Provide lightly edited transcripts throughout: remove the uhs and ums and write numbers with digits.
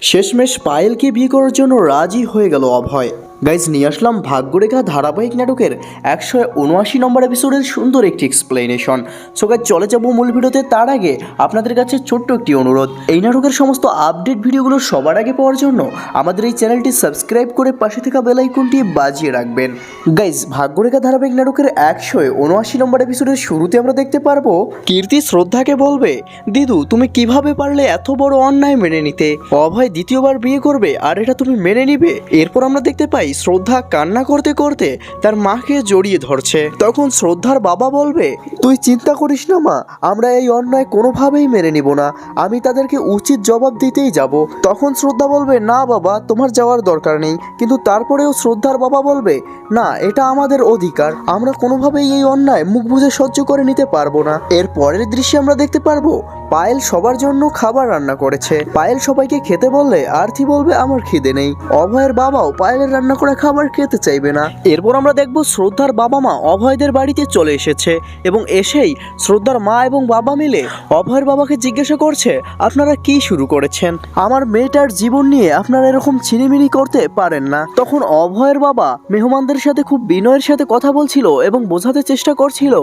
শেষমেশ পায়েলকে বিয়ে করার জন্য রাজি হয়ে গেল অভয়। গাইজ নিয়ে আসলাম ভাগ্যরেখা ধারাবাহিক নাটকের 179 নম্বর এপিসোডের সুন্দর একটি এক্সপ্লেনেশন। সো গাইজ চলে যাবো মূল ভিডিওতে। তার আগে আপনাদের কাছে ছোট্ট একটি অনুরোধ, এই নাটকের সমস্ত আপডেট ভিডিওগুলো সবার আগে পাওয়ার জন্য আমাদের এই চ্যানেলটি সাবস্ক্রাইব করে পাশে থাকা বেল আইকনটি বাজিয়ে রাখবেন। গাইজ ভাগ্যরেখা ধারাবাহিক নাটকের 179 নম্বর এপিসোডের শুরুতে আমরা দেখতে পারবো কীর্তি শ্রদ্ধাকে বলবে, দিদু তুমি কিভাবে পারলে এত বড় অন্যায় মেনে নিতে? অভয় দ্বিতীয়বার বিয়ে করবে আর এটা তুমি মেনে নিবে? এরপর আমরা দেখতে পাই শ্রদ্ধা কান্না করতে করতে তার মাকে জড়িয়ে ধরছে। তখন শ্রদ্ধার বাবা বলবে, তুই চিন্তা করিস না মা, আমরা এই অন্যায় কোনোভাবেই মেনে নিব না, আমি তাদেরকে উচিত জবাব দিতেই যাব। তখন শ্রদ্ধা বলবে, না বাবা তোমার যাওয়ার দরকার নেই। কিন্তু তারপরেও শ্রদ্ধার বাবা বলবে, না এটা আমাদের অধিকার, আমরা কোনোভাবেই এই অন্যায় মুখ বুজে সহ্য করে নিতে পারবো না। এর পরের দৃশ্যে আমরা দেখতে পারবো পায়েল সবার জন্য খাবার রান্না করেছে। পায়েল সবাইকে খেতে বললে আরতি বলবে আমার খিদে নেই। অভয়ের বাবাও পায়েলের রান্না করা খাবার খেতে চাইবে না। এরপর আমরা দেখব শ্রদ্ধার বাবা মা অভয়দের বাড়িতে চলে এসেছে এবং এসেই শ্রদ্ধার মা এবং বাবা মিলে অভয়ের বাবাকে জিজ্ঞাসা করছে, আপনারা কি শুরু করেছেন? আমার মেয়েটার জীবন নিয়ে আপনারা এরকম ছিনিমিনি করতে পারেন না। তখন অভয়ের বাবা মেহমানদের সাথে খুব বিনয়ের সাথে কথা বলছিল এবং বোঝাতে চেষ্টা করছিল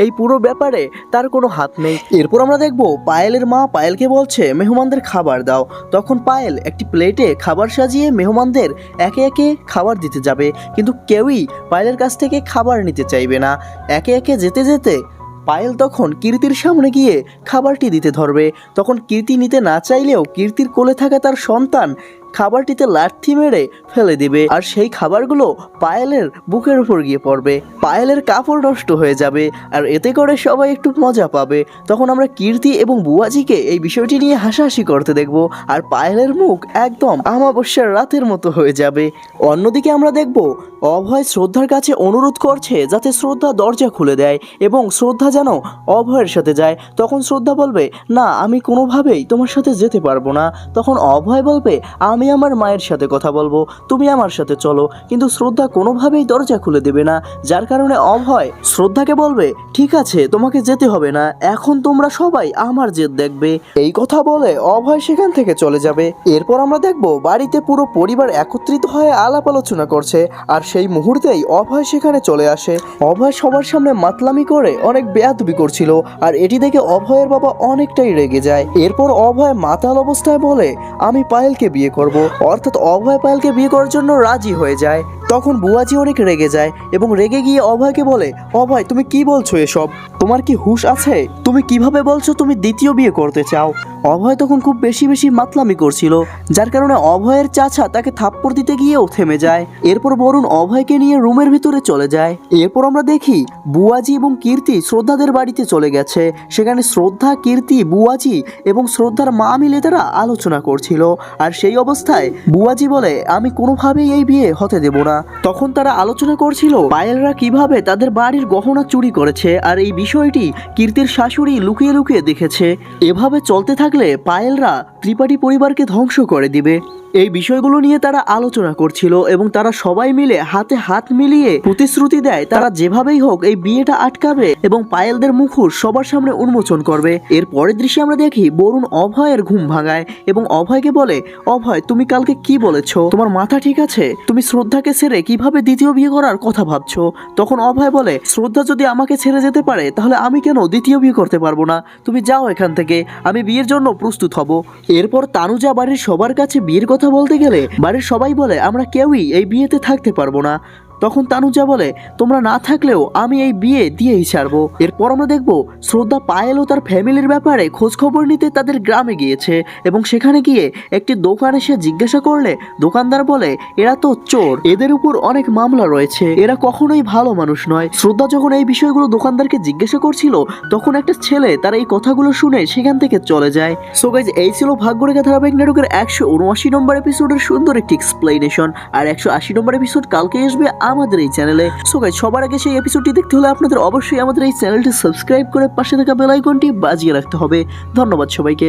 এই পুরো ব্যাপারে তার কোনো হাত নেই। এরপর আমরা দেখব পায়েলের মা পায়েলকে বলছে মেহমানদের খাবার দাও। তখন পায়েল একটি প্লেটে খাবার সাজিয়ে মেহমানদের একে একে খাবার দিতে যাবে, কিন্তু কেউই পায়েলের কাছ থেকে খাবার নিতে চাইবে না। একে একে যেতে যেতে পায়েল তখন কীর্তির সামনে গিয়ে খাবারটি দিতে ধরবে। তখন কীর্তি নিতে না চাইলেও কীর্তির কোলে থাকা তার সন্তান খাবারটিতে লাথি মেরে ফেলে দিবে, আর সেই খাবারগুলো পায়েলের বুকের উপর গিয়ে পড়বে। পায়েলের কাপড় নষ্ট হয়ে যাবে, আর এতে করে সবাই একটু মজা পাবে। তখন আমরা কীর্তি এবং বুয়াজিকে এই বিষয়টি নিয়ে হাসাহাসি করতে দেখব, আর পায়েলের মুখ একদম অমাবস্যার রাতের মতো হয়ে যাবে। অন্যদিকে আমরা দেখব অভয় শ্রদ্ধার কাছে অনুরোধ করছে যাতে শ্রদ্ধা দরজা খুলে দেয় এবং শ্রদ্ধা যেন অভয়ের সাথে যায়। তখন শ্রদ্ধা বলবে, না আমি কোনোভাবেই তোমার সাথে যেতে পারবো না। তখন অভয় বলবে, আমি আমার মায়ের সাথে কথা বলবো, তুমি আমার সাথে চলো। কিন্তু শ্রদ্ধা কোনোভাবেই দরজা খুলে দেবে না, যার কারণে অভয় শ্রদ্ধাকে বলবে, ঠিক আছে তোমাকে যেতে হবে না, এখন তোমরা সবাই আমার জেদ দেখবে। এই কথা বলে অভয় সেখান থেকে চলে যাবে। এরপর আমরা দেখব বাড়িতে পুরো পরিবার একত্রিত হয়ে আলাপ আলোচনা করছে, আর সেই মুহূর্তেই অভয় সেখানে চলে আসে। অভয় সবার সামনে মাতলামি করে অনেক বেয়াদবি করছিল, আর এটি দেখে অভয়ের বাবা অনেকটাই রেগে যায়। এরপর অভয় মাতাল অবস্থায় বলে, আমি পায়েলকে বিয়ে করব। অর্থাৎ অভয় পায়েলকে বিয়ে করার জন্য রাজি হয়ে যায়। তখন বুয়াজি অনেক রেগে যায় এবং রেগে গিয়ে অভয়কে বলে, অভয় তুমি কি বলছো এসব? তোমার কি হুঁশ আছে? তুমি কিভাবে বলছো তুমি দ্বিতীয় বিয়ে করতে চাও? অভয় তখন খুব বেশি বেশি মাতলামি করছিল, যার কারণে অভয়ের চাচা তাকে থাপ্পড় দিতে গিয়েও থেমে যায়। এরপর বরুণ অভয়কে নিয়ে রুমের ভিতরে চলে যায়। এরপর আমরা দেখি বুয়াজি এবং কীর্তি শ্রদ্ধাদের বাড়িতে চলে গেছে। সেখানে শ্রদ্ধা, কীর্তি, বুয়াজি এবং শ্রদ্ধার মা মিলে তারা আলোচনা করছিল, আর সেই অবস্থায় বুয়াজি বলে, আমি কোনোভাবেই এই বিয়ে হতে দেব না। তখন তারা আলোচনা করছিল পায়েলরা কিভাবে তাদের বাড়ির গহনা চুরি করেছে, আর এই বিষয়টি কীর্তির শাশুড়ি লুকিয়ে লুকিয়ে দেখেছে। এভাবে চলতে থাকলে পায়েলরা ত্রিপাঠী পরিবারকে ধ্বংস করে দিবে। এই বিষয়গুলো নিয়ে তারা আলোচনা করছিল এবং তারা সবাই মিলে হাতে হাত মিলিয়ে প্রতিশ্রুতি দেয় তারা যেভাবেই হোক এই বিয়েটা আটকাবে এবং পায়েলদের মুখোশ সবার সামনে উন্মোচন করবে। এর পরের দৃশ্যে আমরা দেখি বরুণ অভয়ের ঘুম ভাঙায় এবং অভয়কে বলে, অভয় তুমি কালকে কি বলেছো? তোমার মাথা ঠিক আছে? তুমি শ্রদ্ধাকে ছেড়ে কিভাবে দ্বিতীয় বিয়ে করার কথা ভাবছো? তখন অভয় বলে, শ্রদ্ধা যদি আমাকে ছেড়ে যেতে পারে তাহলে আমি কেন দ্বিতীয় বিয়ে করতে পারবো না? তুমি যাও এখান থেকে, আমি বিয়ের জন্য প্রস্তুত হব। এরপর তানুজা বাড়ির সবার কাছে বিয়ের কথা বলতে গেলে বাড়ির সবাই বলে, আমরা কেউই এই বিয়েতে থাকতে পারবো না। তখন তানুজা বলে, তোমরা না থাকলেও আমি এই বিয়ে দিয়েই ছাড়বো। এরপর আমরা দেখবো শ্রদ্ধা পায়েল ও তার ফ্যামিলির ব্যাপারে খোঁজ খবর নিতে তাদের গ্রামে গিয়েছে এবং সেখানে গিয়ে একটি দোকানে সে জিজ্ঞাসা করলে দোকানদার বলে, এরা তো চোর, এদের উপর অনেক মামলা রয়েছে, এরা কখনোই ভালো মানুষ নয়। শ্রদ্ধা যখন এই বিষয়গুলো দোকানদারকে জিজ্ঞাসা করছিল তখন একটা ছেলে তার এই কথাগুলো শুনে সেখান থেকে চলে যায়। সো গাইজ এই ছিল ভাগ্যরেখা ধারাবাহিক নাটকের 179 নম্বর এপিসোডের সুন্দর একটি এক্সপ্লেনেশন, আর 180 নম্বর এপিসোড কালকে আসবে আমাদের এই চ্যানেলে। সো গাইস সবার আগে সেই এপিসোডটি দেখতে হলে আপনাদের অবশ্যই আমাদের এই চ্যানেলটি সাবস্ক্রাইব করে পাশে থাকা বেল আইকনটি বাজিয়ে রাখতে হবে। ধন্যবাদ সবাইকে।